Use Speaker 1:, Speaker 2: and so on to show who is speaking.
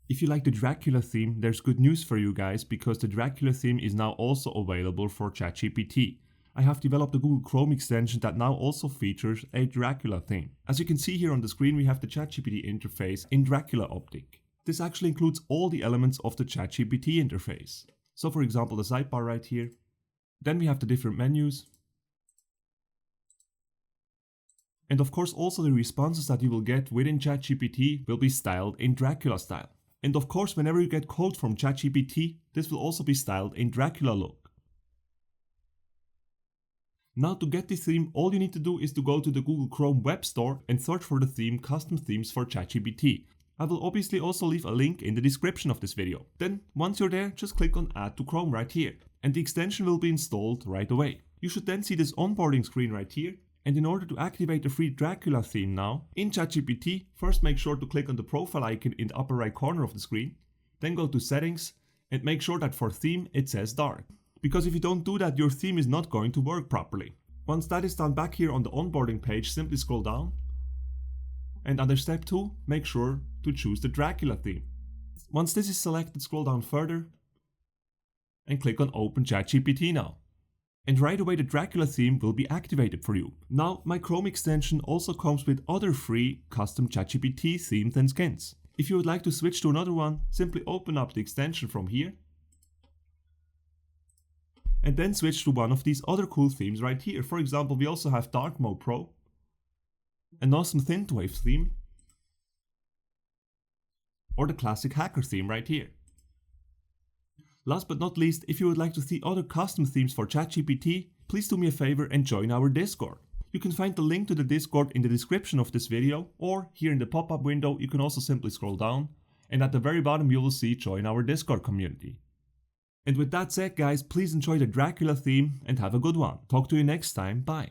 Speaker 1: If you like the Dracula theme, there's good news for you guys because the Dracula theme is now also available for ChatGPT. I have developed a Google Chrome extension that now also features a Dracula theme. As you can see here on the screen, we have the ChatGPT interface in Dracula Optic. This actually includes all the elements of the ChatGPT interface. So for example, the sidebar right here. Then we have the different menus. And of course also the responses that you will get within ChatGPT will be styled in Dracula style. And of course whenever you get code from ChatGPT, this will also be styled in Dracula look. Now to get this theme, all you need to do is to go to the Google Chrome web store and search for the theme Custom Themes for ChatGPT. I will obviously also leave a link in the description of this video. Then once you're there, just click on Add to Chrome right here and the extension will be installed right away. You should then see this onboarding screen right here. And in order to activate the free Dracula theme now, in ChatGPT, first make sure to click on the profile icon in the upper right corner of the screen, then go to settings and make sure that for theme it says dark. Because if you don't do that, your theme is not going to work properly. Once that is done, back here on the onboarding page, simply scroll down. And under step 2, make sure to choose the Dracula theme. Once this is selected, scroll down further and click on Open ChatGPT now. And right away the Dracula theme will be activated for you. Now my Chrome extension also comes with other free custom ChatGPT themes and skins. If you would like to switch to another one, simply open up the extension from here. And then switch to one of these other cool themes right here. For example, we also have Dark Mode Pro, an awesome Synthwave theme, or the classic Hacker theme right here. Last but not least, if you would like to see other custom themes for ChatGPT, please do me a favor and join our Discord. You can find the link to the Discord in the description of this video, or here in the pop-up window you can also simply scroll down, and at the very bottom you will see Join our Discord community. And with that said guys, please enjoy the Dracula theme and have a good one. Talk to you next time, bye.